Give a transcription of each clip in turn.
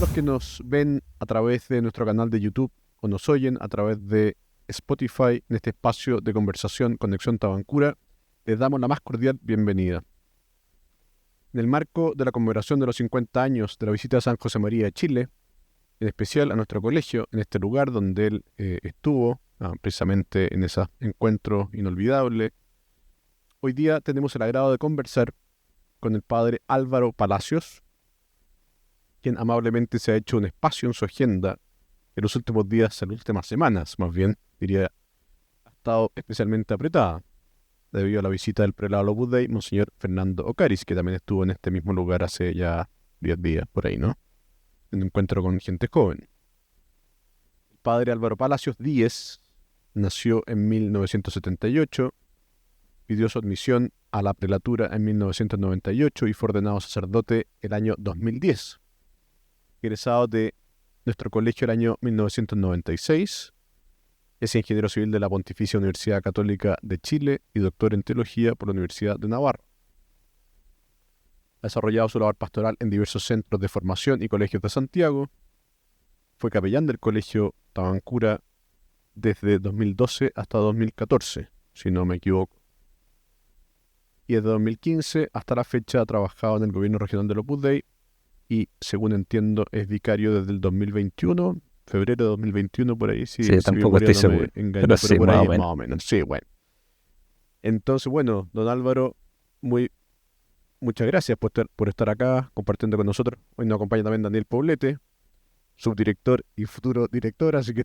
los que nos ven a través de nuestro canal de YouTube o nos oyen a través de Spotify en este espacio de conversación Conexión Tabancura, les damos la más cordial bienvenida. En el marco de la conmemoración de los 50 años de la visita a San José María de Chile, en especial a nuestro colegio, en este lugar donde él estuvo, precisamente en ese encuentro inolvidable, hoy día tenemos el agrado de conversar con el padre Álvaro Palacios, quien amablemente se ha hecho un espacio en su agenda en los últimos días, en las últimas semanas, más bien, diría, ha estado especialmente apretada debido a la visita del prelado Opus Dei, Monseñor Fernando Ocaris, que también estuvo en este mismo lugar hace ya 10 días, por ahí, ¿no? En un encuentro con gente joven. El padre Álvaro Palacios Díez nació en 1978, pidió su admisión a la prelatura en 1998 y fue ordenado sacerdote el año 2010. Egresado de nuestro colegio el año 1996, es ingeniero civil de la Pontificia Universidad Católica de Chile y doctor en teología por la Universidad de Navarra. Ha desarrollado su labor pastoral en diversos centros de formación y colegios de Santiago. Fue capellán del Colegio Tabancura desde 2012 hasta 2014, si no me equivoco. Y desde 2015 hasta la fecha ha trabajado en el gobierno regional del Opus Dei y, según entiendo, es vicario desde el 2021, febrero de 2021, por ahí, si Sí, mi tampoco memoria estoy no me seguro, pero engaña, pero sí, por más o ahí más menos. o menos. Sí, bueno. Entonces, bueno, don Álvaro, muchas gracias por estar acá compartiendo con nosotros. Hoy nos acompaña también Daniel Poblete, subdirector y futuro director, así que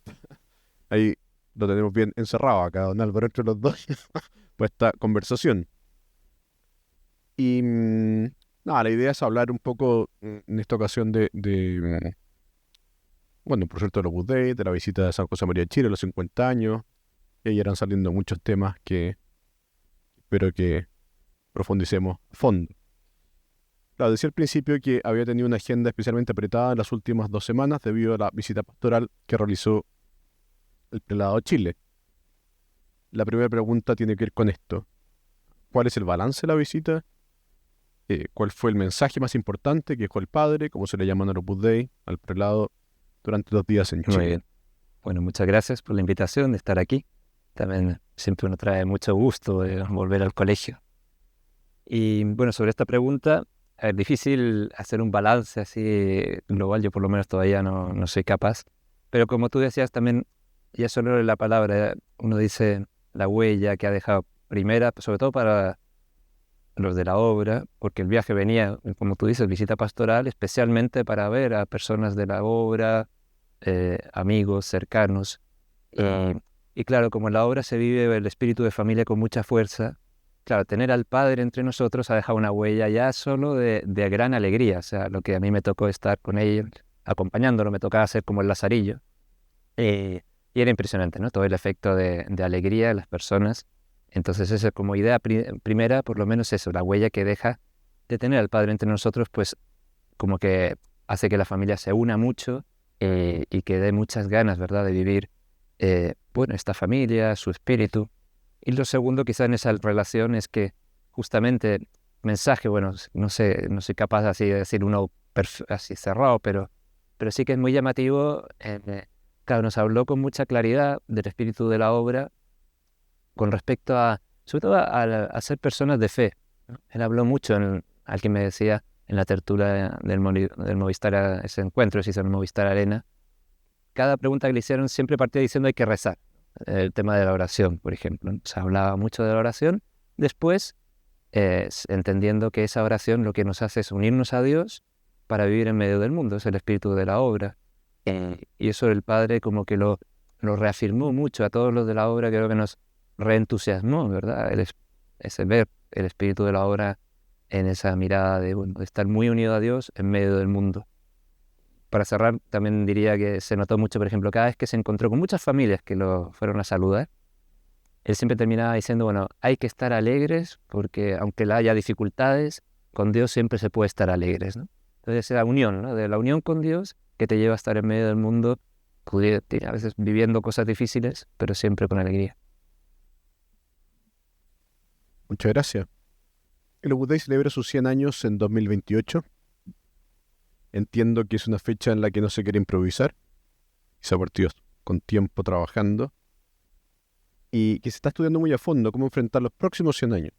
ahí lo tenemos bien encerrado acá, don Álvaro, entre los dos, por esta conversación. Y nada, la idea es hablar un poco en esta ocasión bueno, por cierto, de los Opus Dei, de la visita de San José María de Chile a los 50 años, y ahí irán saliendo muchos temas que espero que profundicemos a fondo. Claro, decía al principio que había tenido una agenda especialmente apretada en las últimas 2 semanas debido a la visita pastoral que realizó el prelado a Chile. La primera pregunta tiene que ver con esto. ¿Cuál es el balance de la visita? ¿Cuál fue el mensaje más importante que dejó el padre, como se le llama en el Opus Dei, al prelado durante 2 días en Muy Chile? bien. Bueno, muchas gracias por la invitación de estar aquí. También siempre nos trae mucho gusto volver al colegio. Y bueno, sobre esta pregunta, es difícil hacer un balance así global, yo por lo menos todavía no soy capaz. Pero como tú decías también, ya solo la palabra, uno dice la huella que ha dejado primera, sobre todo para los de la obra, porque el viaje venía, como tú dices, visita pastoral, especialmente para ver a personas de la obra, amigos cercanos. Y, y claro, como en la obra se vive el espíritu de familia con mucha fuerza, claro, tener al Padre entre nosotros ha dejado una huella ya solo de gran alegría. O sea, lo que a mí me tocó estar con ellos, acompañándolo, me tocaba hacer como el lazarillo. Eh, y era impresionante, ¿no? Todo el efecto de alegría de las personas. Entonces, eso como idea primera, por lo menos eso, la huella que deja de tener al Padre entre nosotros, pues como que hace que la familia se una mucho y que dé muchas ganas, ¿verdad?, de vivir, bueno, esta familia, su espíritu. Y lo segundo, quizá en esa relación, es que justamente mensaje, bueno, no sé, no soy capaz así de decir uno así cerrado, pero sí que es muy llamativo. Claro, nos habló con mucha claridad del espíritu de la obra con respecto a, sobre todo a ser personas de fe, ¿no? Él habló mucho, alguien me decía, en la tertulia del Movistar, ese encuentro se hizo en el Movistar Arena. Cada pregunta que le hicieron siempre partía diciendo hay que rezar. El tema de la oración, por ejemplo, ¿no? Se hablaba mucho de la oración. Después, entendiendo que esa oración lo que nos hace es unirnos a Dios para vivir en medio del mundo, es el espíritu de la obra. Y eso el Padre como que lo reafirmó mucho a todos los de la obra, creo que nos reentusiasmó, ¿verdad? Ese ver el espíritu de la obra en esa mirada de, bueno, de estar muy unido a Dios en medio del mundo. Para cerrar, también diría que se notó mucho, por ejemplo, cada vez que se encontró con muchas familias que lo fueron a saludar, él siempre terminaba diciendo, bueno, hay que estar alegres porque aunque haya dificultades, con Dios siempre se puede estar alegres, ¿no? Entonces esa unión, ¿no? De la unión con Dios que te lleva a estar en medio del mundo, a veces viviendo cosas difíciles, pero siempre con alegría. Muchas gracias. El Opus Dei celebra sus 100 años en 2028 Entiendo que es una fecha en la que no se quiere improvisar, y se ha partido con tiempo trabajando, y que se está estudiando muy a fondo cómo enfrentar los próximos 100 años.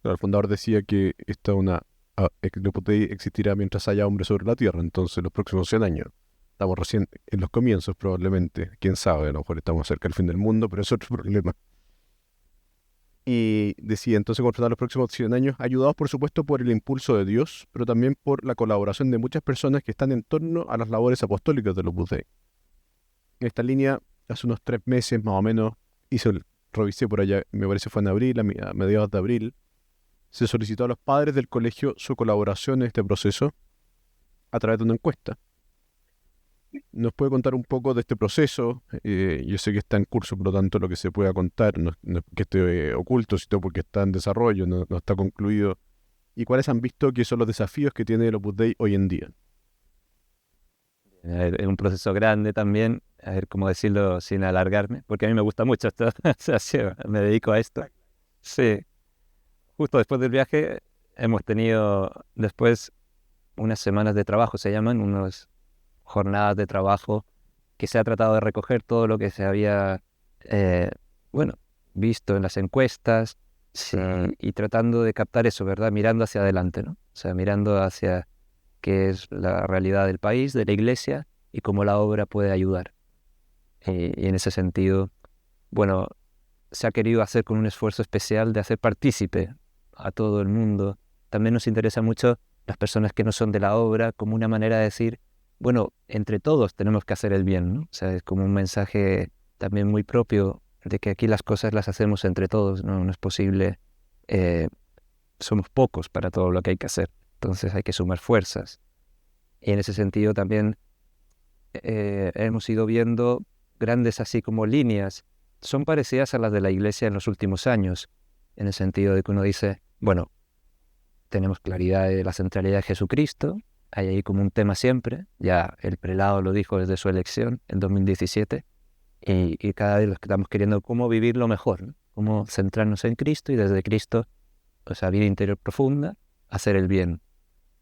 Claro, el fundador decía que el Opus Dei existirá mientras haya hombres sobre la Tierra, entonces los próximos 100 años. Estamos recién en los comienzos probablemente, quién sabe, a lo mejor estamos cerca del fin del mundo, pero es otro problema. Y decía entonces confrontar los próximos 100 años, ayudados por supuesto por el impulso de Dios, pero también por la colaboración de muchas personas que están en torno a las labores apostólicas del Opus Dei. En esta línea, hace unos 3 meses más o menos, revisé por allá, me parece fue en abril, a mediados de abril, se solicitó a los padres del colegio su colaboración en este proceso a través de una encuesta. ¿Nos puede contar un poco de este proceso? Yo sé que está en curso, por lo tanto lo que se pueda contar no es que esté oculto, sino porque está en desarrollo, no está concluido. ¿Y cuáles han visto que son los desafíos que tiene el Opus Dei hoy en día? A ver, es un proceso grande también, a ver cómo decirlo sin alargarme, porque a mí me gusta mucho esto, o sea, sí, me dedico a esto. Sí, justo después del viaje hemos tenido después unas semanas de trabajo, se llaman, unas jornadas de trabajo que se ha tratado de recoger todo lo que se había, eh, bueno, visto en las encuestas, sí, y tratando de captar eso, ¿verdad? Mirando hacia adelante, ¿no? O sea, mirando hacia qué es la realidad del país, de la iglesia, y cómo la obra puede ayudar. Y en ese sentido, bueno, se ha querido hacer con un esfuerzo especial de hacer partícipe a todo el mundo. También nos interesa mucho las personas que no son de la obra, como una manera de decir, bueno, entre todos tenemos que hacer el bien, ¿no? O sea, es como un mensaje también muy propio de que aquí las cosas las hacemos entre todos, ¿no? No es posible, eh, somos pocos para todo lo que hay que hacer, entonces hay que sumar fuerzas. Y en ese sentido también hemos ido viendo grandes así como líneas, son parecidas a las de la Iglesia en los últimos años, en el sentido de que uno dice, bueno, tenemos claridad de la centralidad de Jesucristo, hay ahí como un tema siempre, ya el prelado lo dijo desde su elección en 2017, y cada vez lo que estamos queriendo cómo vivirlo mejor, ¿no? Cómo centrarnos en Cristo y desde Cristo, o sea, vida interior profunda, hacer el bien.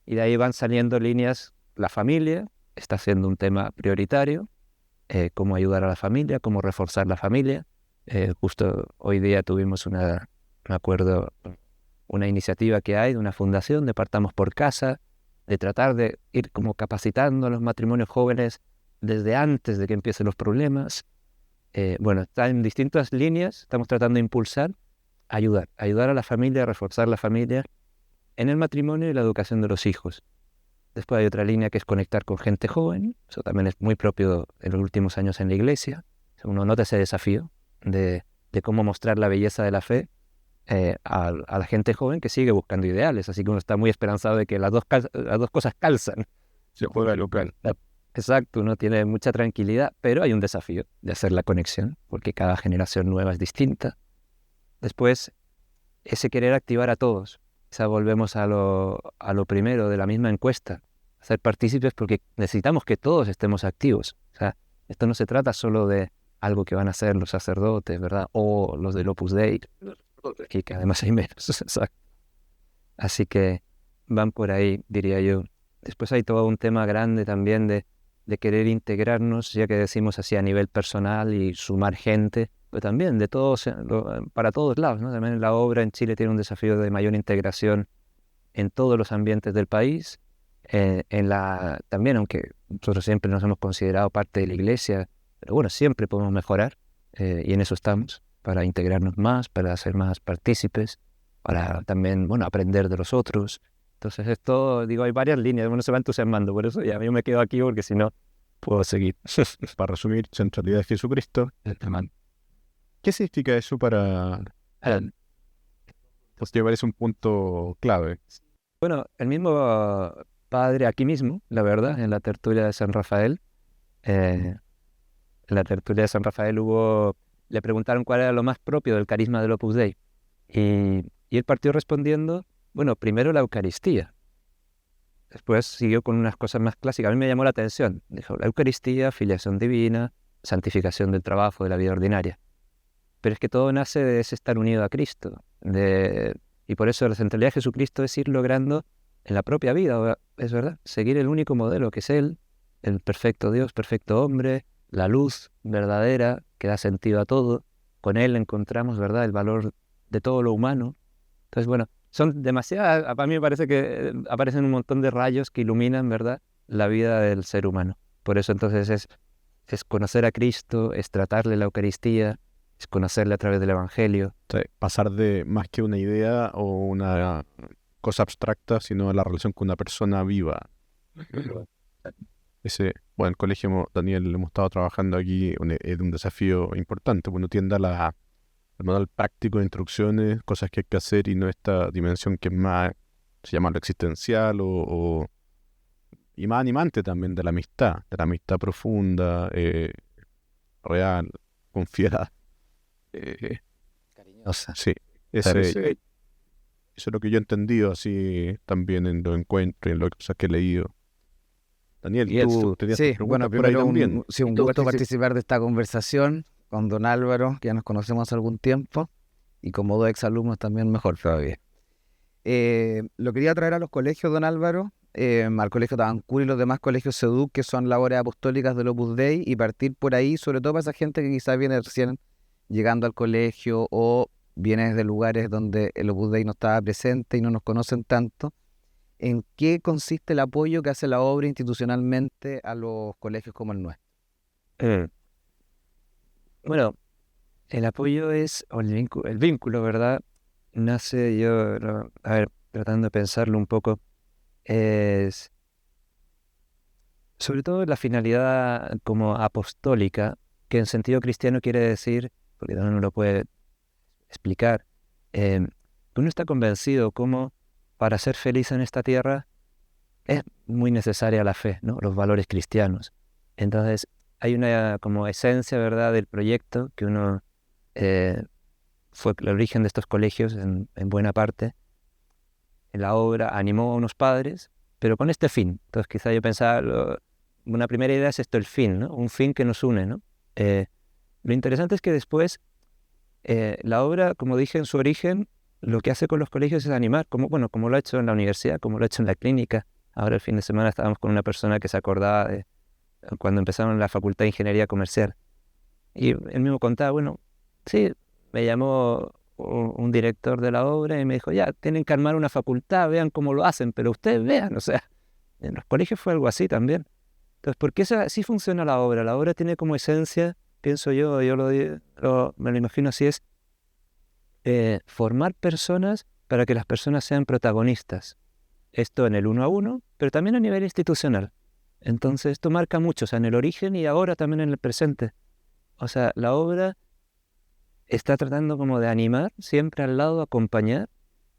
Y de ahí van saliendo líneas, la familia está siendo un tema prioritario, cómo ayudar a la familia, cómo reforzar la familia. Justo hoy día tuvimos me acuerdo, una iniciativa que hay de una fundación de Partamos por Casa, de tratar de ir como capacitando a los matrimonios jóvenes desde antes de que empiecen los problemas. Bueno, está en distintas líneas, estamos tratando de impulsar, ayudar a la familia, a reforzar la familia en el matrimonio y la educación de los hijos. Después hay otra línea que es conectar con gente joven, eso también es muy propio en los últimos años en la iglesia. Uno nota ese desafío de cómo mostrar la belleza de la fe a la gente joven que sigue buscando ideales, así que uno está muy esperanzado de que las dos cosas calzan. Se juega local. Exacto, uno tiene mucha tranquilidad, pero hay un desafío de hacer la conexión, porque cada generación nueva es distinta. Después, ese querer activar a todos. O sea, volvemos a lo primero de la misma encuesta, hacer partícipes porque necesitamos que todos estemos activos. O sea, esto no se trata solo de algo que van a hacer los sacerdotes, ¿verdad? O los del Opus Dei, y que además hay menos. Exacto. Así que van por ahí, diría yo. Después hay todo un tema grande también de querer integrarnos, ya que decimos así a nivel personal y sumar gente, pero también de todos, para todos lados, ¿no? También la obra en Chile tiene un desafío de mayor integración en todos los ambientes del país. También, aunque nosotros siempre nos hemos considerado parte de la iglesia, pero bueno, siempre podemos mejorar, y en eso estamos, para integrarnos más, para ser más partícipes, para también, bueno, aprender de los otros. Entonces esto, digo, hay varias líneas, uno se va entusiasmando, por eso ya yo me quedo aquí porque si no puedo seguir. Para resumir, centralidad de Jesucristo. ¿Qué significa eso para...? Pues me parece un punto clave. Bueno, el mismo padre aquí mismo, la verdad, en la tertulia de San Rafael, en la tertulia de San Rafael le preguntaron cuál era lo más propio del carisma del Opus Dei. Y él partió respondiendo, bueno, primero la Eucaristía. Después siguió con unas cosas más clásicas. A mí me llamó la atención. Dijo, la Eucaristía, filiación divina, santificación del trabajo, de la vida ordinaria. Pero es que todo nace de ese estar unido a Cristo. Y por eso la centralidad de Jesucristo es ir logrando en la propia vida. es verdad, seguir el único modelo que es Él, el perfecto Dios, perfecto hombre, la luz verdadera que da sentido a todo. Con Él encontramos, ¿verdad?, el valor de todo lo humano. Entonces, bueno, son demasiadas, para mí me parece que aparecen un montón de rayos que iluminan, ¿verdad?, la vida del ser humano. Por eso entonces es conocer a Cristo, es tratarle la Eucaristía, es conocerle a través del Evangelio. Sí, pasar de más que una idea o una cosa abstracta, sino a la relación con una persona viva. Bueno, el colegio, Daniel, hemos estado trabajando aquí, es un desafío importante. Uno tiende a al manual práctico de instrucciones, cosas que hay que hacer y no esta dimensión que es más, se llama lo existencial y más animante también de la amistad profunda, real, confiada. Cariñosa. Sí, Claro, ese, sí. eso es lo que yo he entendido así también en los encuentros y en las cosas que he leído. Daniel, Y tú tenías tus Sí, bueno, preguntas por ahí primero también. sí, un gusto participar de esta conversación con don Álvaro, que ya nos conocemos hace algún tiempo, y como dos exalumnos también mejor todavía. Lo quería traer a los colegios, don Álvaro, al Colegio Tabancur y los demás colegios SEDUC, que son labores apostólicas del Opus Dei, y partir por ahí, sobre todo para esa gente que quizás viene recién llegando al colegio o viene de lugares donde el Opus Dei no estaba presente y no nos conocen tanto. ¿En qué consiste el apoyo que hace la obra institucionalmente a los colegios como el nuestro? Bueno, el apoyo es, o el vínculo, ¿verdad? Nace yo, a ver, tratando de pensarlo un poco, es sobre todo la finalidad como apostólica, que en sentido cristiano quiere decir, porque uno no lo puede explicar, que uno está convencido como para ser feliz en esta tierra es muy necesaria la fe, ¿no? Los valores cristianos. Entonces, hay una como esencia, ¿verdad?, del proyecto que uno fue el origen de estos colegios en buena parte. En la obra animó a unos padres, pero con este fin. Entonces, quizá yo pensaba, una primera idea es esto, el fin, ¿no? Un fin que nos une, ¿no? Lo interesante es que después la obra, como dije en su origen, lo que hace con los colegios es animar, como lo ha hecho en la universidad, como lo ha hecho en la clínica. Ahora el fin de semana estábamos con una persona que se acordaba de cuando empezaron la Facultad de Ingeniería Comercial. Y él mismo contaba, bueno, sí, me llamó un director de la obra y me dijo, ya, tienen que armar una facultad, vean cómo lo hacen, pero ustedes vean, o sea, en los colegios fue algo así también. Entonces, porque así funciona la obra. La obra tiene como esencia, pienso yo me lo imagino así, es formar personas para que las personas sean protagonistas. Esto en el 1 a 1, pero también a nivel institucional. Entonces esto marca mucho, o sea, en el origen y ahora también en el presente. O sea, la obra está tratando como de animar, siempre al lado, acompañar,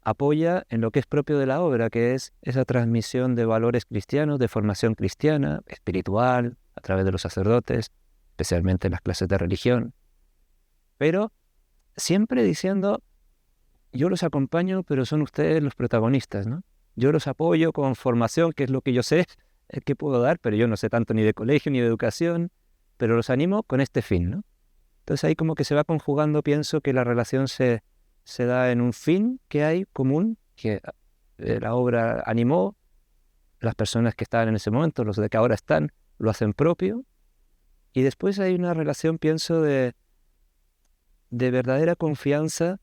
apoya en lo que es propio de la obra, que es esa transmisión de valores cristianos, de formación cristiana, espiritual, a través de los sacerdotes, especialmente en las clases de religión. Pero siempre diciendo, yo los acompaño, pero son ustedes los protagonistas, ¿no? Yo los apoyo con formación, que es lo que yo sé, que puedo dar, pero yo no sé tanto ni de colegio ni de educación, pero los animo con este fin, ¿no? Entonces ahí como que se va conjugando, pienso que la relación se da en un fin que hay común, que la obra animó, las personas que estaban en ese momento, los de que ahora están, lo hacen propio, y después hay una relación, pienso, de verdadera confianza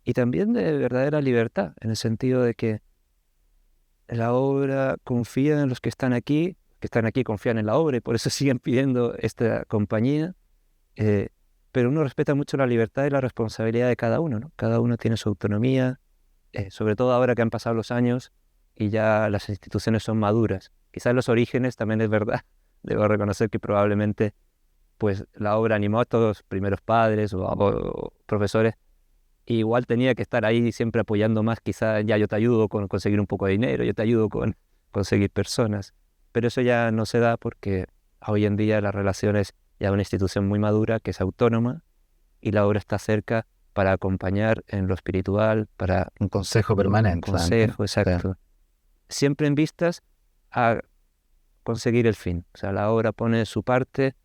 y también de verdadera libertad, en el sentido de que la obra confía en los que están aquí confían en la obra y por eso siguen pidiendo esta compañía, pero uno respeta mucho la libertad y la responsabilidad de cada uno, ¿no? Cada uno tiene su autonomía, sobre todo ahora que han pasado los años y ya las instituciones son maduras. Quizás los orígenes también es verdad, debo reconocer que probablemente pues la obra animó a estos primeros padres o profesores. Y igual tenía que estar ahí siempre apoyando más, quizá ya yo te ayudo con conseguir un poco de dinero, yo te ayudo con conseguir personas. Pero eso ya no se da porque hoy en día la relación es ya una institución muy madura, que es autónoma, y la obra está cerca para acompañar en lo espiritual, para Un consejo permanente. un consejo, exacto. Siempre en vistas a conseguir el fin. O sea, la obra pone su parte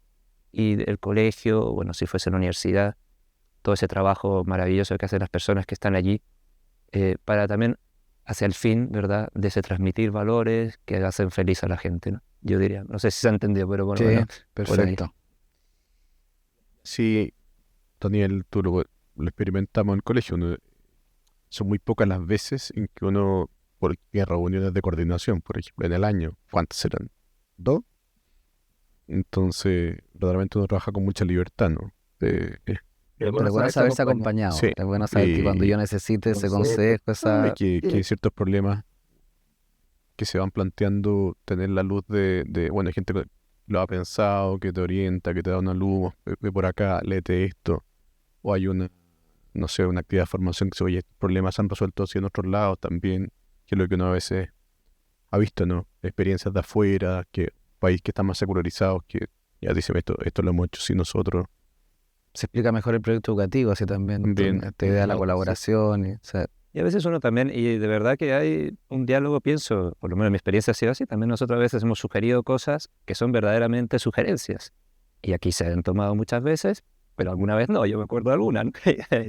y el colegio, bueno, si fuese la universidad, todo ese trabajo maravilloso que hacen las personas que están allí, para también hacia el fin, ¿verdad? De ese transmitir valores que hacen feliz a la gente, ¿no? Yo diría, no sé si se ha entendido, pero bueno, Sí, por ahí. perfecto. Sí, Daniel, tú lo experimentamos en el colegio. Son muy pocas las veces en que uno, porque reuniones de coordinación, por ejemplo, en el año, ¿cuántas serán? ¿2? Entonces, verdaderamente uno trabaja con mucha libertad, ¿no? Pero es bueno saberse acompañado. Sí, Es bueno saber que cuando yo necesite ese consejo, y que hay ciertos problemas que se van planteando, tener la luz bueno, hay gente que lo ha pensado, que te orienta, que te da una luz, ve por acá, léete esto, o hay no sé, una actividad de formación que se oye, estos problemas se han resuelto así en otros lados también, que es lo que uno a veces ha visto, ¿no? Experiencias de afuera, que país que están más secularizados, que ya dicen esto lo hemos hecho sin nosotros. se explica mejor el proyecto educativo, así también. También. Esta idea de la colaboración. O sea, Y a veces uno también, y de verdad que hay un diálogo, pienso, por lo menos mi experiencia ha sido así, también nosotros a veces hemos sugerido cosas que son verdaderamente sugerencias. Y aquí se han tomado muchas veces, pero alguna vez no, yo me acuerdo de alguna, ¿no?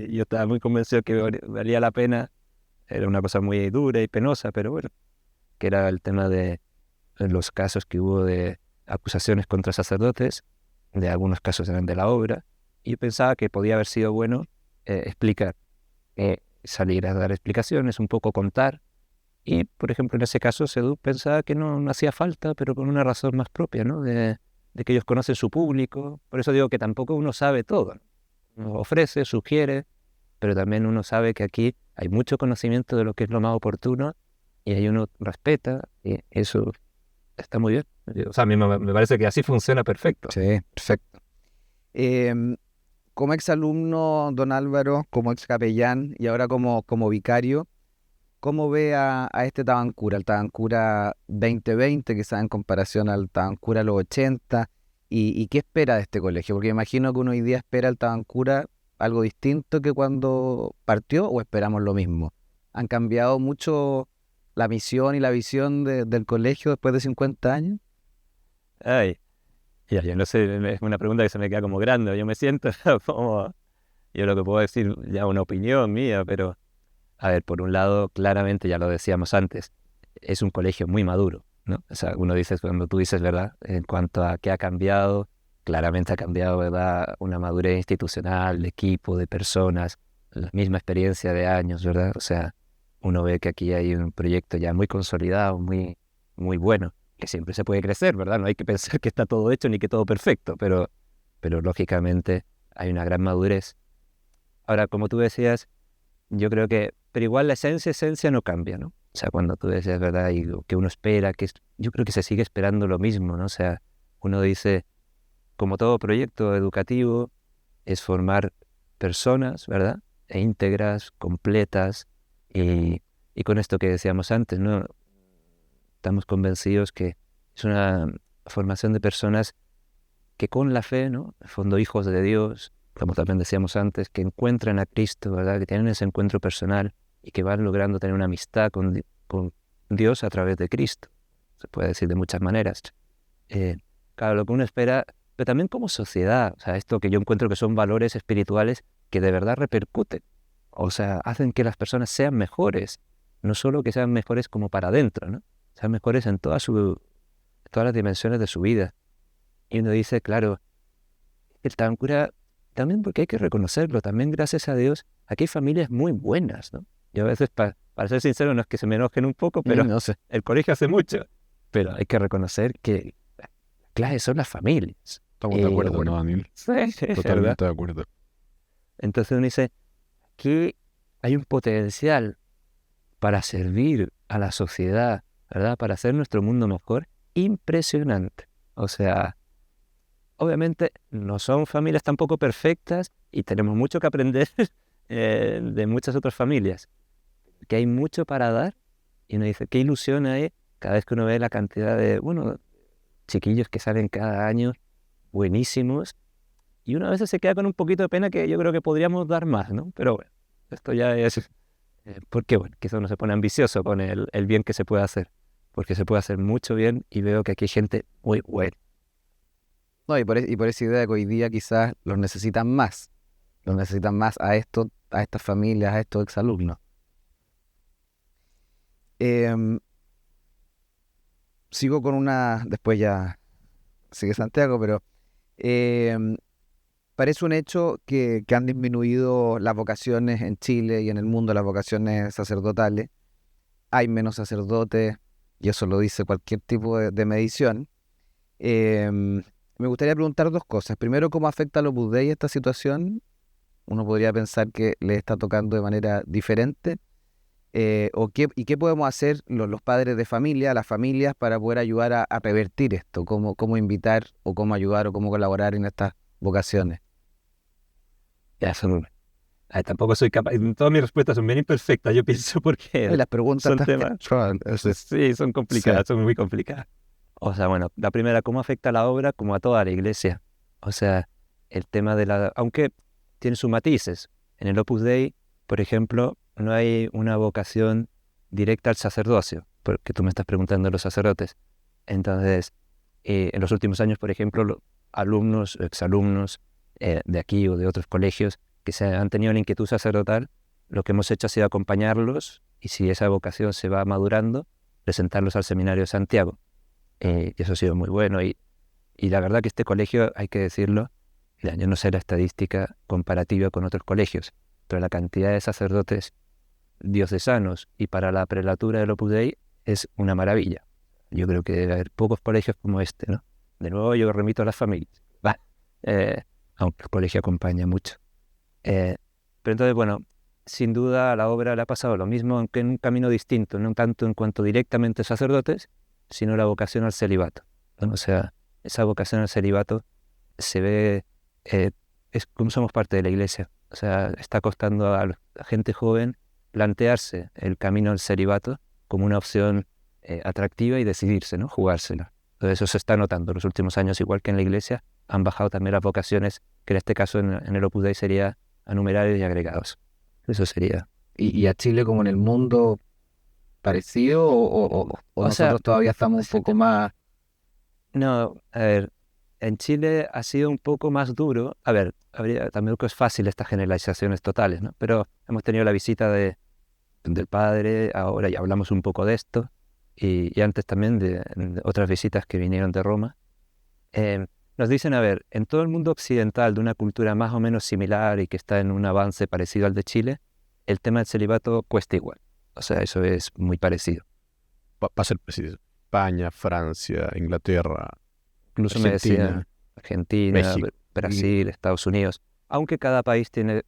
Yo estaba muy convencido que valía la pena, era una cosa muy dura y penosa, pero bueno, que era el tema de los casos que hubo de acusaciones contra sacerdotes, de algunos casos eran de la obra, y yo pensaba que podía haber sido bueno explicar, salir a dar explicaciones, un poco contar, y por ejemplo en ese caso Seduc pensaba que no hacía falta, pero con una razón más propia, ¿no? De que ellos conocen su público, por eso digo que tampoco uno sabe todo, ¿no? Uno ofrece, sugiere, pero también uno sabe que aquí hay mucho conocimiento de lo que es lo más oportuno, y ahí uno respeta, y eso está muy bien. O sea, a mí me parece que así funciona perfecto. sí, perfecto. Como exalumno, don Álvaro, como ex capellán y ahora como vicario, ¿cómo ve a este Tabancura, el Tabancura 2020, quizás en comparación al Tabancura de los 80? ¿Y qué espera de este colegio? Porque imagino que uno hoy día espera al Tabancura algo distinto que cuando partió, o esperamos lo mismo. ¿Han cambiado mucho la misión y la visión del colegio después de 50 años? Ay, ya, yo no sé, es una pregunta que se me queda como grande. Yo me siento como, yo lo que puedo decir, ya una opinión mía, pero a ver, por un lado, claramente, ya lo decíamos antes, es un colegio muy maduro, ¿no? O sea, uno dice, cuando tú dices, ¿verdad? En cuanto a qué ha cambiado, claramente ha cambiado, ¿verdad? Una madurez institucional, de equipo, de personas, la misma experiencia de años, ¿verdad? O sea, uno ve que aquí hay un proyecto ya muy consolidado, muy bueno, que siempre se puede crecer, ¿verdad? No hay que pensar que está todo hecho ni que todo perfecto, pero lógicamente hay una gran madurez. Ahora, como tú decías, yo creo que, pero igual la esencia no cambia, ¿no? O sea, cuando tú decías, ¿verdad? Y lo que uno espera, yo creo que se sigue esperando lo mismo, ¿no? O sea, uno dice, como todo proyecto educativo, es formar personas, ¿verdad? E íntegras, completas, y con esto que decíamos antes, ¿no? Estamos convencidos que es una formación de personas que con la fe, ¿no? En el fondo, hijos de Dios, como también decíamos antes, que encuentran a Cristo, ¿verdad? Que tienen ese encuentro personal y que van logrando tener una amistad con Dios a través de Cristo. Se puede decir de muchas maneras. Claro, lo que uno espera, pero también como sociedad, o sea, esto que yo encuentro que son valores espirituales que de verdad repercuten, o sea, hacen que las personas sean mejores, no solo que sean mejores como para adentro, ¿no? Sean mejores en todas las dimensiones de su vida. Y uno dice, claro, el Tabancura, también porque hay que reconocerlo, también gracias a Dios, aquí hay familias muy buenas, ¿no? Yo a veces, para ser sincero, no es que se me enojen un poco, pero No sé. el colegio hace mucho. Pero hay que reconocer que las claves son las familias. Estamos de acuerdo, ¿no, Daniel? Sí, ¿verdad? Totalmente de acuerdo. Entonces uno dice que hay un potencial para servir a la sociedad, ¿verdad? Para hacer nuestro mundo mejor, impresionante. O sea, obviamente no son familias tampoco perfectas y tenemos mucho que aprender de muchas otras familias, que hay mucho para dar y uno dice, qué ilusión hay cada vez que uno ve la cantidad de, bueno, chiquillos que salen cada año, buenísimos, y uno a veces se queda con un poquito de pena que yo creo que podríamos dar más, ¿no? Pero bueno, esto ya es, porque bueno, quizás uno se pone ambicioso con el bien que se puede hacer, porque se puede hacer mucho bien y veo que aquí hay gente muy buena. No, y por esa idea de que hoy día quizás los necesitan más. Los necesitan más a estas familias, a estos exalumnos. Em, Sigo con una, después ya sigue Santiago, pero em, parece un hecho que han disminuido las vocaciones en Chile y en el mundo, las vocaciones sacerdotales. Hay menos sacerdotes, y eso lo dice cualquier tipo de medición. Em, Me gustaría preguntar dos cosas. Primero, ¿cómo afecta al Opus Dei esta situación? Uno podría pensar que le está tocando de manera diferente. ¿Y qué podemos hacer los padres de familia, las familias, para poder ayudar a revertir esto? ¿Cómo invitar o cómo ayudar o cómo colaborar en estas vocaciones? Ya tampoco soy capaz, todas mis respuestas son bien imperfectas, yo pienso, Y porque las preguntas son temas, sí, son complicadas, son muy complicadas. O sea, bueno, la primera, ¿cómo afecta la obra como a toda la iglesia? O sea, el tema aunque tiene sus matices. En el Opus Dei, por ejemplo, no hay una vocación directa al sacerdocio, porque tú me estás preguntando de los sacerdotes. Entonces, en los últimos años, por ejemplo, los alumnos o exalumnos de aquí o de otros colegios que se han tenido la inquietud sacerdotal, lo que hemos hecho ha sido acompañarlos y si esa vocación se va madurando, presentarlos al Seminario de Santiago. Y eso ha sido muy bueno. Y la verdad que este colegio, hay que decirlo, ya, yo no sé la estadística comparativa con otros colegios, pero la cantidad de sacerdotes diocesanos y para la prelatura del Opus Dei es una maravilla. Yo creo que debe haber pocos colegios como este, ¿no? De nuevo yo remito a las familias, eh, aunque el colegio acompaña mucho. Pero entonces, bueno, sin duda a la obra le ha pasado lo mismo, aunque en un camino distinto, no tanto en cuanto directamente sacerdotes, sino la vocación al celibato, ¿no? O sea, esa vocación al celibato se ve, es como somos parte de la iglesia. O sea, está costando a la gente joven plantearse el camino al celibato como una opción atractiva y decidirse, ¿no? Jugársela. Entonces eso se está notando. En los últimos años, igual que en la iglesia, han bajado también las vocaciones, que en este caso en el Opus Dei sería a numerarios y agregados. Eso sería. ¿Y a Chile como en el mundo parecido o O sea, nosotros todavía estamos un poco más... no, a ver, en Chile ha sido un poco más duro. A ver, tampoco es fácil estas generalizaciones totales, ¿no? Pero hemos tenido la visita del padre, ahora ya hablamos un poco de esto, y antes también de otras visitas que vinieron de Roma. Nos dicen, a ver, en todo el mundo occidental de una cultura más o menos similar y que está en un avance parecido al de Chile, el tema del celibato cuesta igual. O sea, eso es muy parecido. Para ser preciso, España, Francia, Inglaterra, Incluso me Argentina, decían Argentina, México. Brasil, Estados Unidos, aunque cada país tiene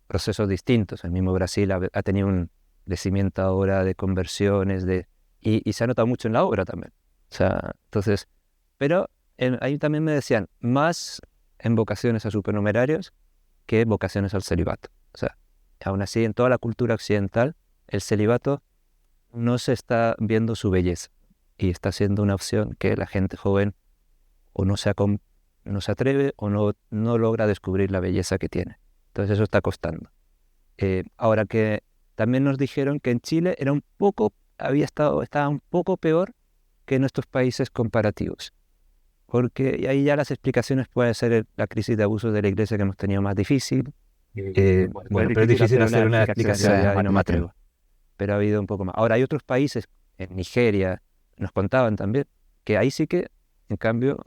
procesos distintos. El mismo Brasil ha tenido un crecimiento ahora de conversiones, y se ha notado mucho en la obra también. O sea, entonces, pero ahí también me decían, más en vocaciones a supernumerarios que vocaciones al celibato. O sea, aún así, en toda la cultura occidental, el celibato no se está viendo su belleza y está siendo una opción que la gente joven o no se atreve o no logra descubrir la belleza que tiene. Entonces eso está costando. Ahora que también nos dijeron que en Chile estaba un poco peor que en estos países comparativos. Porque y ahí ya las explicaciones pueden ser la crisis de abusos de la iglesia que hemos tenido más difícil. Bueno, pero es difícil hacer una explicación y no me atrevo. Pero ha habido un poco más. Ahora hay otros países, en Nigeria, nos contaban también, que ahí sí que, en cambio,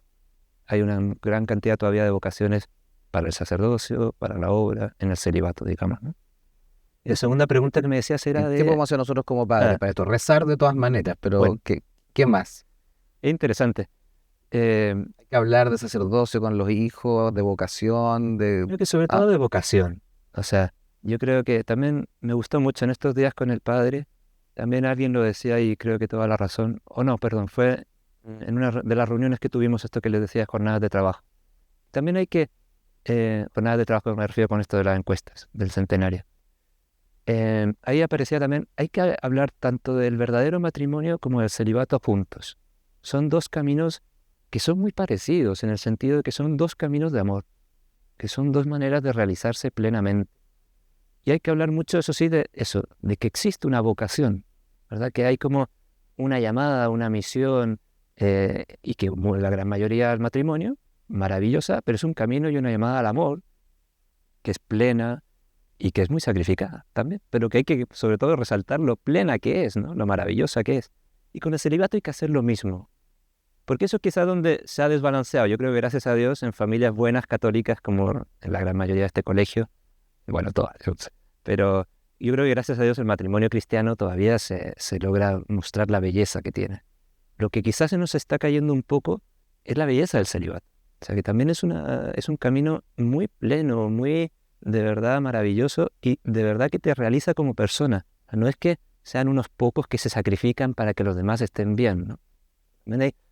hay una gran cantidad todavía de vocaciones para el sacerdocio, para la obra, en el celibato, digamos, ¿no? Y la segunda pregunta que me decías era ¿Qué podemos hacer nosotros como padres para esto? Rezar de todas maneras, pero bueno, ¿qué más? es interesante. Hay que hablar de sacerdocio con los hijos, de vocación, Creo que sobre todo de vocación. O sea, yo creo que también me gustó mucho en estos días con el padre, también alguien lo decía y creo que toda la razón, o no, perdón, fue en una de las reuniones que tuvimos esto que les decía, jornadas de trabajo. También hay que, jornadas de trabajo me refiero con esto de las encuestas del centenario. Ahí aparecía también, hay que hablar tanto del verdadero matrimonio como del celibato juntos. Son dos caminos que son muy parecidos en el sentido de que son dos caminos de amor, que son dos maneras de realizarse plenamente. Y hay que hablar mucho, eso sí, de eso, de que existe una vocación, ¿verdad? Que hay como una llamada, una misión, y que la gran mayoría del matrimonio, maravillosa, pero es un camino y una llamada al amor, que es plena y que es muy sacrificada también, pero que hay que sobre todo resaltar lo plena que es, ¿no? Lo maravillosa que es. Y con el celibato hay que hacer lo mismo, porque eso es quizá donde se ha desbalanceado. Yo creo que gracias a Dios en familias buenas católicas como en la gran mayoría de este colegio, bueno, todas, pero yo creo que gracias a Dios el matrimonio cristiano todavía se logra mostrar la belleza que tiene. Lo que quizás se nos está cayendo un poco es la belleza del celibato. O sea, que también es un camino muy pleno, muy de verdad maravilloso y de verdad que te realiza como persona. No es que sean unos pocos que se sacrifican para que los demás estén bien, ¿no?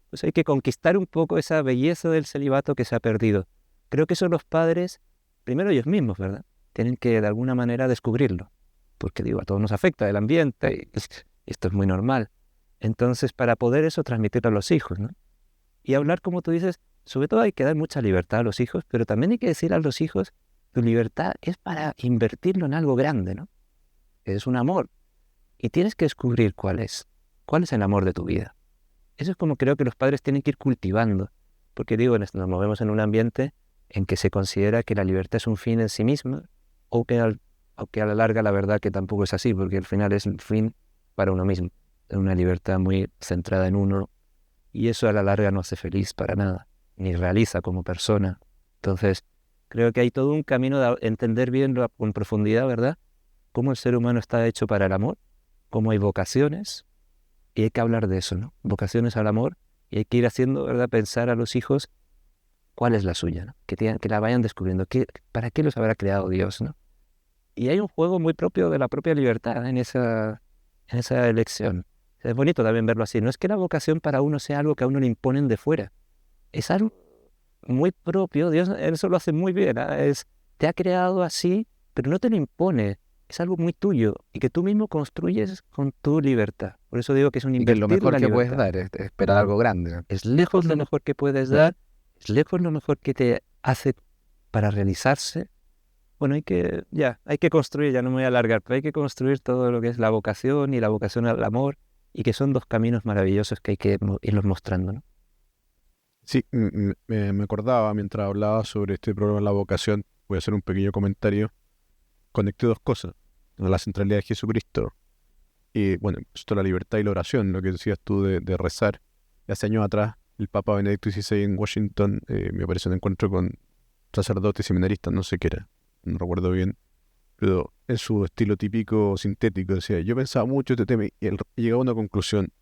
Pues hay que conquistar un poco esa belleza del celibato que se ha perdido. Creo que eso los padres, primero ellos mismos, ¿verdad? Tienen que de alguna manera descubrirlo. Porque digo, a todos nos afecta el ambiente y esto es muy normal. Entonces, para poder eso transmitirlo a los hijos, ¿no? Y hablar, como tú dices, sobre todo hay que dar mucha libertad a los hijos, pero también hay que decir a los hijos, tu libertad es para invertirlo en algo grande, ¿no? Es un amor. Y tienes que descubrir cuál es el amor de tu vida. Eso es como creo que los padres tienen que ir cultivando. Porque digo, nos movemos en un ambiente en que se considera que la libertad es un fin en sí misma, o que a la larga la verdad que tampoco es así, porque al final es un fin para uno mismo. Es una libertad muy centrada en uno, y eso a la larga no hace feliz para nada, ni realiza como persona. Entonces, creo que hay todo un camino de entender bien con profundidad, ¿verdad? Cómo el ser humano está hecho para el amor, cómo hay vocaciones, y hay que hablar de eso, ¿no? Vocaciones al amor, y hay que ir haciendo, ¿verdad? Pensar a los hijos cuál es la suya, ¿no? Que la vayan descubriendo, para qué los habrá creado Dios, ¿no? Y hay un juego muy propio de la propia libertad en esa elección. Es bonito también verlo así. No es que la vocación para uno sea algo que a uno le imponen de fuera. Es algo muy propio. Dios eso lo hace muy bien. Te ha creado así, pero no te lo impone. Es algo muy tuyo y que tú mismo construyes con tu libertad. Por eso digo que es un Y que es lo invertir mejor la que puedes libertad. dar, es esperar algo grande, ¿no? Es lejos lo mejor que puedes dar, es lejos lo mejor que te hace para realizarse. Bueno, hay que construir, ya no me voy a alargar, pero hay que construir todo lo que es la vocación y la vocación al amor, y que son dos caminos maravillosos que hay que irlos mostrando, ¿no? Sí, me acordaba mientras hablaba sobre este problema de la vocación, voy a hacer un pequeño comentario. Conecté dos cosas, la centralidad de Jesucristo y, bueno, esto la libertad y la oración, lo que decías tú de rezar. Hace años atrás, el Papa Benedicto XVI en Washington me apareció un encuentro con sacerdotes y seminaristas, no sé qué era, no recuerdo bien, pero en su estilo típico sintético decía, yo pensaba mucho este tema y él llegaba a una conclusión,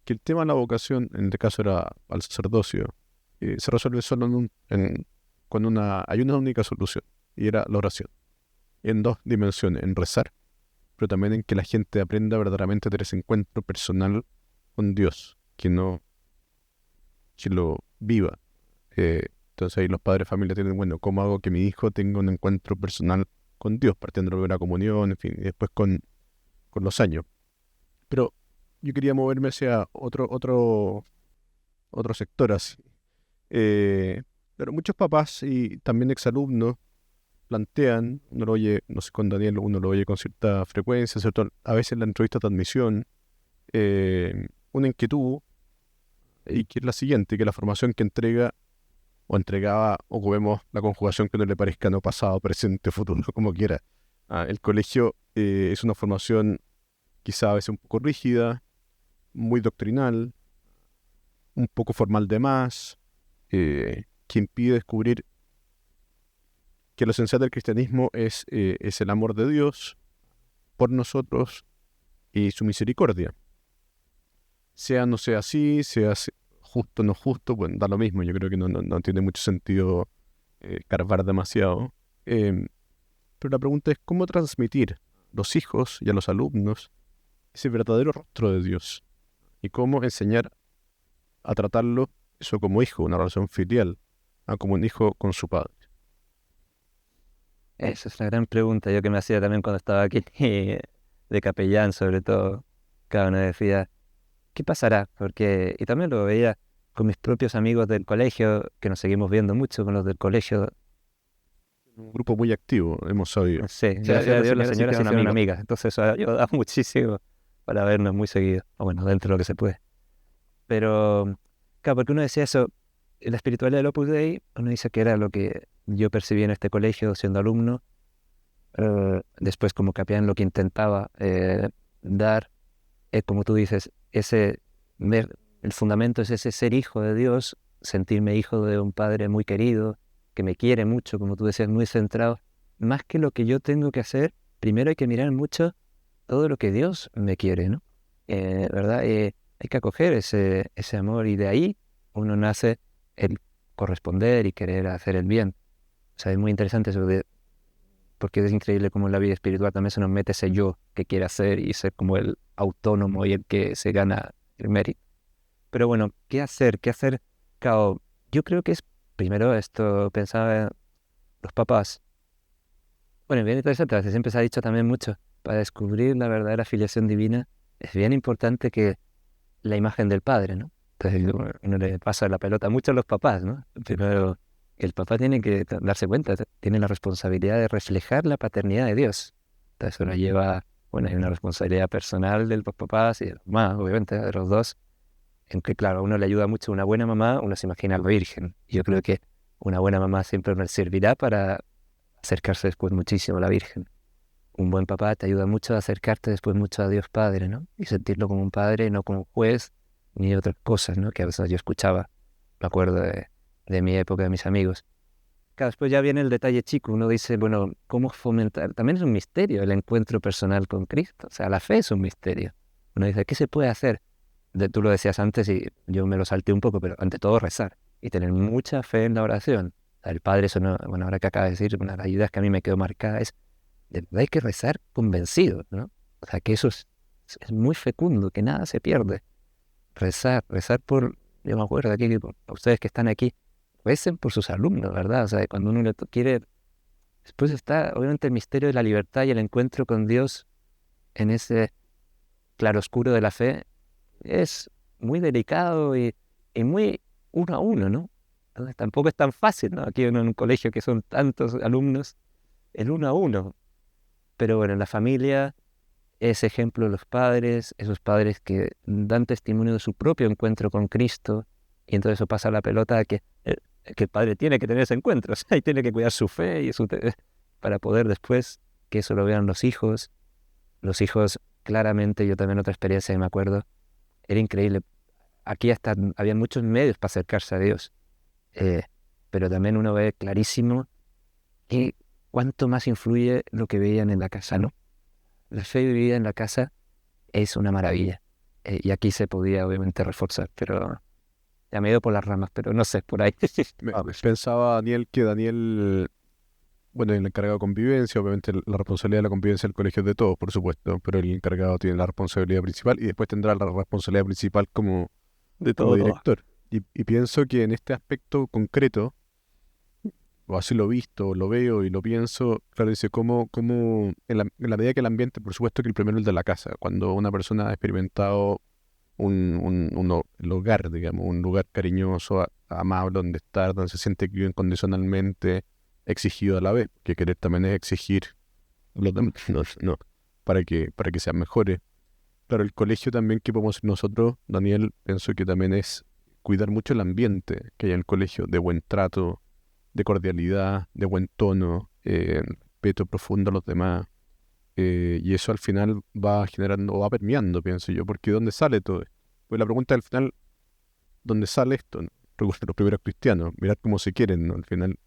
que el tema de la vocación, en este caso era al sacerdocio, se resuelve solo hay una única solución, y era la oración, en dos dimensiones, en rezar, pero también en que la gente aprenda verdaderamente a tener ese encuentro personal con Dios, que lo viva. Entonces ahí los padres de familia tienen, bueno, ¿cómo hago que mi hijo tenga un encuentro personal con Dios, partiendo de la comunión, en fin, y después con los años? Pero yo quería moverme hacia otro sector así. Pero muchos papás y también exalumnos plantean, uno lo oye, no sé, con Daniel uno lo oye con cierta frecuencia, ¿cierto? A veces en la entrevista de admisión, una inquietud, y que es la siguiente, que la formación que entrega o entregaba, ocupemos la conjugación que no le parezca, no pasado, presente, futuro, como quiera. El colegio es una formación quizá a veces un poco rígida, muy doctrinal, un poco formal de más, que impide descubrir que lo esencial del cristianismo es el amor de Dios por nosotros y su misericordia. Sea no sea así, justo o no justo, bueno, da lo mismo, yo creo que no tiene mucho sentido carvar demasiado. Em, pero la pregunta es cómo transmitir a los hijos y a los alumnos ese verdadero rostro de Dios y cómo enseñar a tratarlo eso como hijo, una relación filial, como un hijo con su padre. Esa es la gran pregunta, yo que me hacía también cuando estaba aquí de capellán, sobre todo. Cada uno decía, ¿qué pasará? Y también lo veía con mis propios amigos del colegio, que nos seguimos viendo mucho con los del colegio. Un grupo muy activo, hemos sabido. No sé, gracias a Dios las señoras se hicieron amigas, entonces eso ayuda muchísimo para vernos muy seguido, o bueno, dentro de lo que se puede. Pero, claro, porque uno decía eso, la espiritualidad del Opus Dei, uno dice que era lo que yo percibí en este colegio siendo alumno, después como capellán lo que intentaba dar, como tú dices, el fundamento es ese ser hijo de Dios, sentirme hijo de un padre muy querido, que me quiere mucho, como tú decías, muy centrado. Más que lo que yo tengo que hacer, primero hay que mirar mucho todo lo que Dios me quiere, ¿no? ¿Verdad? Hay que acoger ese amor y de ahí uno nace el corresponder y querer hacer el bien. O sea, es muy interesante eso porque es increíble cómo en la vida espiritual también se nos mete ese yo que quiere hacer y ser como el autónomo y el que se gana el mérito. Pero bueno, ¿qué hacer? ¿Qué hacer? Claro, yo creo que es primero esto, pensaba en los papás. Bueno, bien interesante, siempre se ha dicho también mucho, para descubrir la verdadera filiación divina es bien importante que la imagen del padre, ¿no? Entonces uno le pasa la pelota mucho a los papás, ¿no? Primero, el papá tiene que darse cuenta, tiene la responsabilidad de reflejar la paternidad de Dios. Entonces eso lo lleva, bueno, hay una responsabilidad personal de los papás y de los mamás, obviamente, de los dos, en que, claro, a uno le ayuda mucho una buena mamá, uno se imagina a la Virgen. Y yo creo que una buena mamá siempre me servirá para acercarse después muchísimo a la Virgen. Un buen papá te ayuda mucho a acercarte después mucho a Dios Padre, ¿no? Y sentirlo como un padre, no como un juez, ni otras cosas, ¿no? Que a veces yo escuchaba, me acuerdo de mi época, de mis amigos. Claro, después ya viene el detalle chico, uno dice, bueno, ¿cómo fomentar? También es un misterio el encuentro personal con Cristo, o sea, la fe es un misterio. Uno dice, ¿qué se puede hacer? Tú lo decías antes y yo me lo salté un poco, pero ante todo rezar y tener mucha fe en la oración. O sea, el Padre, eso no, bueno, ahora que acaba de decir, una de las ideas que a mí me quedó marcada es, de verdad hay que rezar convencido, ¿no? O sea, que eso es muy fecundo, que nada se pierde. Rezar por, yo me acuerdo aquí, por ustedes que están aquí, recen por sus alumnos, ¿verdad? O sea, cuando uno quiere, después está obviamente el misterio de la libertad y el encuentro con Dios en ese claroscuro de la fe, es muy delicado y muy uno a uno, ¿no? Entonces, tampoco es tan fácil, ¿no? Aquí en un colegio que son tantos alumnos, el uno a uno. Pero bueno, en la familia, ese ejemplo de los padres, esos padres que dan testimonio de su propio encuentro con Cristo, y entonces eso pasa la pelota a que el padre tiene que tener ese encuentro, o sea, y tiene que cuidar su fe y para poder después que eso lo vean los hijos. Los hijos, claramente, yo también otra experiencia que me acuerdo, era increíble. Aquí hasta había muchos medios para acercarse a Dios, eh, pero también uno ve clarísimo que cuánto más influye lo que veían en la casa, ¿no? La fe vivida en la casa es una maravilla. Y aquí se podía obviamente reforzar, pero ya me he ido por las ramas, pero no sé, por ahí. Pensaba Daniel que Daniel, bueno, el encargado de convivencia, obviamente la responsabilidad de la convivencia del colegio es de todos, por supuesto, pero el encargado tiene la responsabilidad principal y después tendrá la responsabilidad principal como De como todo. director. Y pienso que en este aspecto concreto, o así lo he visto, lo veo y lo pienso, claro, dice cómo en la medida que el ambiente, por supuesto que el primero es el de la casa, cuando una persona ha experimentado el hogar, digamos, un lugar cariñoso, amable, donde estar, donde se siente que vive incondicionalmente, exigido a la vez, que querer también es exigir a los demás, no, para que sean mejores. Claro, el colegio también que podemos hacer nosotros, Daniel, pienso que también es cuidar mucho el ambiente que hay en el colegio, de buen trato, de cordialidad, de buen tono, respeto profundo a los demás. Y eso al final va generando, o va permeando, pienso yo, porque ¿dónde sale todo esto? Pues la pregunta al final, ¿dónde sale esto? ¿No? Recuerda los primeros cristianos, mirar cómo se quieren, ¿no? Al final,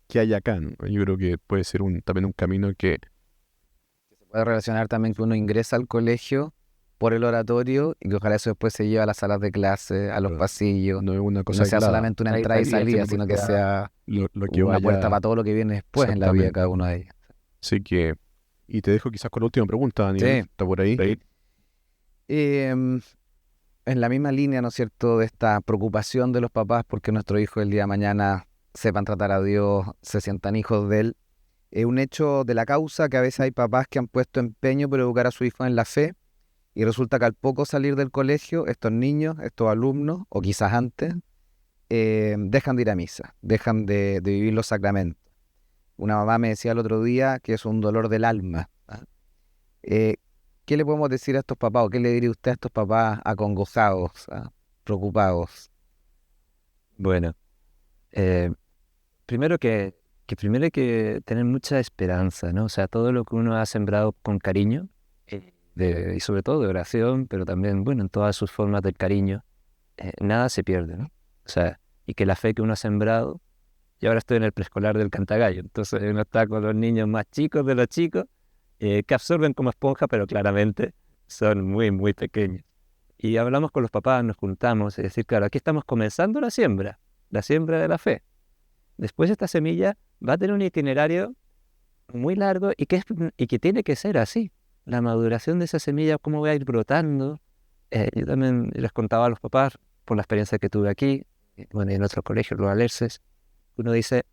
¿qué hay acá? ¿No? Yo creo que puede ser también un camino que Se puede relacionar también que uno ingresa al colegio por el oratorio y que ojalá eso después se lleve a las salas de clase, a los claro, pasillos, no es una y cosa no sea aislada. solamente una Ahí entrada y estaría, salida, siempre sino que sea Lo que una puerta vaya para todo lo que viene después en la vida de cada uno de ellos. Así que, y te dejo quizás con la última pregunta, Daniel. Sí. ¿Está por ahí? Em, en la misma línea, ¿no es cierto?, de esta preocupación de los papás porque nuestros hijos el día de mañana sepan tratar a Dios, se sientan hijos de Él. Es un hecho de la causa que a veces hay papás que han puesto empeño por educar a su hijo en la fe y resulta que al poco salir del colegio, estos niños, estos alumnos, o quizás antes, dejan de ir a misa, dejan de vivir los sacramentos. Una mamá me decía el otro día que es un dolor del alma. Eh, ¿Qué le podemos decir a estos papás o qué le diría usted a estos papás acongojados, preocupados? Bueno, primero que que primero hay que tener mucha esperanza, ¿no? O sea, todo lo que uno ha sembrado con cariño, y sobre todo de oración, pero también, bueno, en todas sus formas del cariño, nada se pierde, ¿no? O sea, y que la fe que uno ha sembrado, y ahora estoy en el preescolar del Cantagallo, entonces uno está con los niños más chicos de los chicos, que absorben como esponja, pero claramente son muy, muy pequeños. Y hablamos con los papás, nos juntamos, es decir, claro, aquí estamos comenzando la siembra de la fe. Después esta semilla va a tener un itinerario muy largo y que tiene que ser así. La maduración de esa semilla, cómo va a ir brotando. Yo también les contaba a los papás, por la experiencia que tuve aquí, bueno, y en otro colegio, los Alerces, uno dice,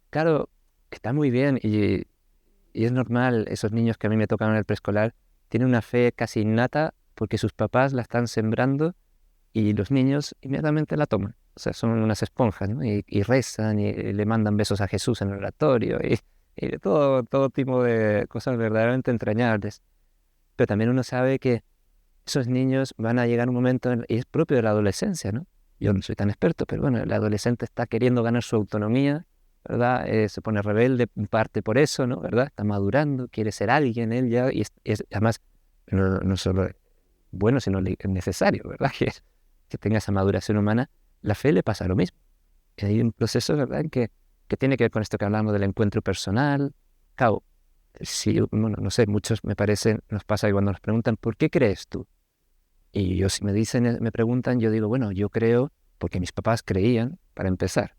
claro, está muy bien y es normal, esos niños que a mí me tocan en el preescolar tienen una fe casi innata porque sus papás la están sembrando y los niños inmediatamente la toman. O sea, son unas esponjas, ¿no? Y rezan y le mandan besos a Jesús en el oratorio y de todo tipo de cosas verdaderamente entrañables. Pero también uno sabe que esos niños van a llegar a un momento, y es propio de la adolescencia, ¿no? Yo no soy tan experto, pero bueno, el adolescente está queriendo ganar su autonomía, ¿verdad? Se pone rebelde, en parte por eso, ¿no? ¿Verdad? Está madurando, quiere ser alguien él ya, y además no solo bueno, sino necesario, ¿verdad? Que tenga esa maduración humana. La fe le pasa lo mismo. Hay un proceso, ¿verdad?, que tiene que ver con esto que hablamos del encuentro personal. Claro, sí, bueno, no sé, muchos me parece, nos pasa que cuando nos preguntan, ¿por qué crees tú? Y yo, si me preguntan, yo digo, bueno, yo creo porque mis papás creían, para empezar.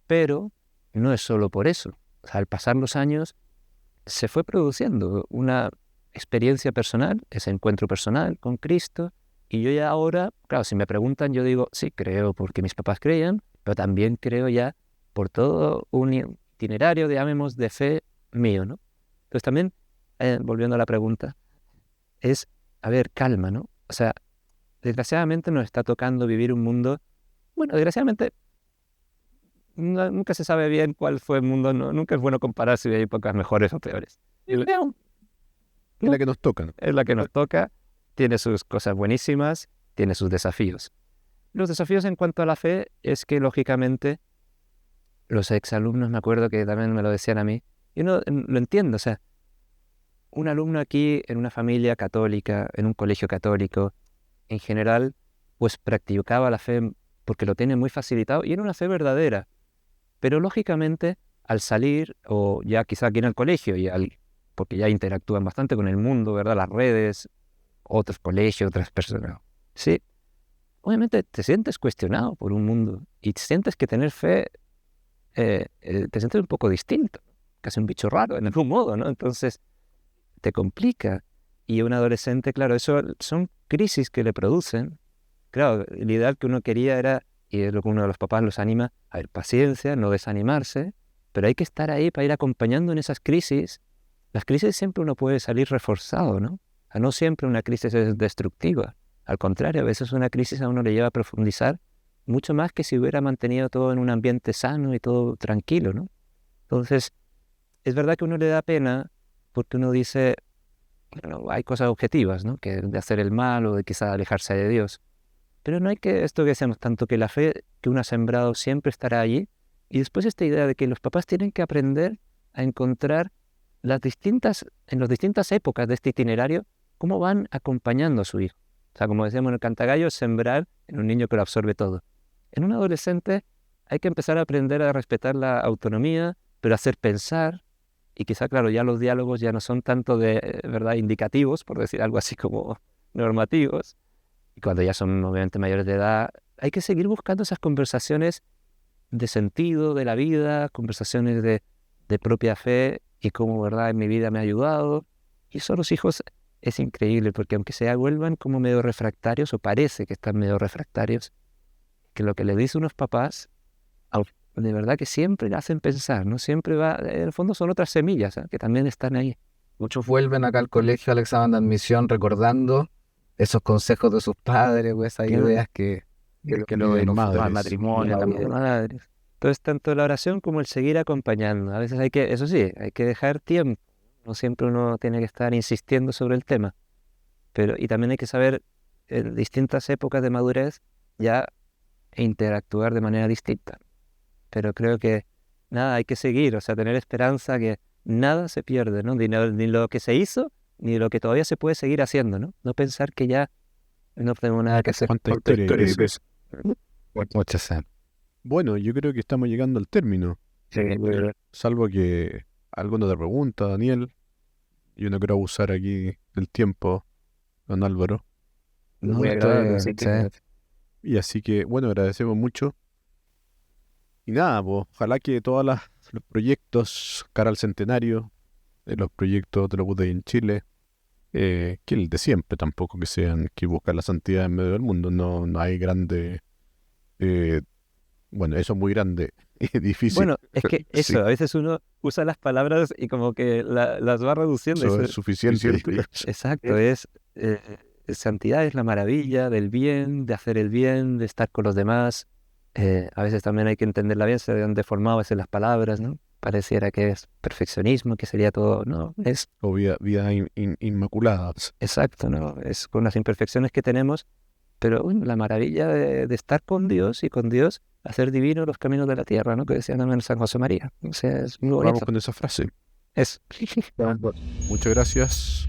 Pero no es solo por eso. O sea, al pasar los años, se fue produciendo una experiencia personal, ese encuentro personal con Cristo, y yo ya ahora, claro, si me preguntan, yo digo, sí, creo porque mis papás creían, pero también creo ya por todo un itinerario, digamos, de fe mío, ¿no? Entonces también, volviendo a la pregunta, es, a ver, calma, ¿no? O sea, desgraciadamente nos está tocando vivir un mundo, bueno, desgraciadamente nunca se sabe bien cuál fue el mundo, nunca es bueno comparar si hay épocas mejores o peores. Es la que nos toca, ¿no? Es la que nos toca, tiene sus cosas buenísimas, tiene sus desafíos. Los desafíos en cuanto a la fe es que, lógicamente, los exalumnos, me acuerdo que también me lo decían a mí, y uno lo entiendo, o sea, un alumno aquí en una familia católica, en un colegio católico, en general, pues practicaba la fe porque lo tiene muy facilitado y era una fe verdadera. Pero lógicamente, al salir, o ya quizá aquí en el colegio, porque ya interactúan bastante con el mundo, ¿verdad? Las redes, otros colegios, otras personas. Sí, obviamente te sientes cuestionado por un mundo y sientes que tener fe, te sientes un poco distinto, casi un bicho raro en algún modo, ¿no? Entonces te complica. Y un adolescente, claro, eso son crisis que le producen. Claro, el ideal que uno quería era, y es lo que uno de los papás los anima, a ver, paciencia, no desanimarse, pero hay que estar ahí para ir acompañando en esas crisis. Las crisis siempre uno puede salir reforzado, ¿no? No siempre una crisis es destructiva. Al contrario, a veces una crisis a uno le lleva a profundizar mucho más que si hubiera mantenido todo en un ambiente sano y todo tranquilo, ¿no? Entonces, es verdad que a uno le da pena porque uno dice, bueno, hay cosas objetivas, ¿no? Que de hacer el mal o de quizá alejarse de Dios. Pero no hay que, esto que decíamos, tanto que la fe que uno ha sembrado siempre estará allí, y después esta idea de que los papás tienen que aprender a encontrar en las distintas épocas de este itinerario, cómo van acompañando a su hijo. O sea, como decíamos en el Cantagallo, sembrar en un niño que lo absorbe todo. En un adolescente hay que empezar a aprender a respetar la autonomía, pero hacer pensar, y quizá, claro, ya los diálogos ya no son tanto de, ¿verdad?, indicativos, por decir algo así como normativos, y cuando ya son obviamente mayores de edad, hay que seguir buscando esas conversaciones de sentido de la vida, conversaciones de propia fe y cómo, ¿verdad?, en mi vida me ha ayudado. Y eso a los hijos es increíble, porque aunque se vuelvan como medio refractarios, o parece que están medio refractarios, que lo que le dicen unos papás, de verdad que siempre le hacen pensar, ¿no? Siempre en el fondo son otras semillas, ¿eh?, que también están ahí. Muchos vuelven acá al colegio al examen de admisión recordando esos consejos de sus padres o esas Claro. ideas que lo ven madres. Al matrimonio, también madres. Entonces, tanto la oración como el seguir acompañando. A veces eso sí, hay que dejar tiempo. No siempre uno tiene que estar insistiendo sobre el tema. Y también hay que saber, en distintas épocas de madurez, ya interactuar de manera distinta. Pero creo que nada, hay que seguir, o sea, tener esperanza que nada se pierde, ¿no? Ni lo que se hizo, ni lo que todavía se puede seguir haciendo, ¿no? No pensar que ya no tenemos nada que hacer. ¿Cuánta historia hay que eso? Muchas gracias. Bueno, yo creo que estamos llegando al término. Sí, Salvo que alguno te pregunta, Daniel. Yo no quiero abusar aquí del tiempo, don Álvaro. No, muy agradable, estoy- así que- sí. Y así que, bueno, agradecemos mucho. Y nada, pues, ojalá que todos los proyectos cara al centenario, los proyectos de los Buda en Chile, que el de siempre tampoco, que sean que buscan la santidad en medio del mundo. No, no hay grande, bueno, eso es muy grande y difícil. Bueno, es que Sí, eso, a veces uno usa las palabras y como que las va reduciendo. eso es suficiente. Exacto, santidad es la maravilla del bien, de hacer el bien, de estar con los demás. A veces también hay que entenderla bien, se han deformado a veces las palabras, ¿no? Pareciera que es perfeccionismo, que sería todo, no, es O vida inmaculada. exacto, ¿no? Es con las imperfecciones que tenemos, pero bueno, la maravilla de estar con Dios y con Dios, hacer divino los caminos de la tierra, ¿no? Que decía también San José María. O sea, es muy Vamos bonito. con esa frase. Es. Muchas gracias.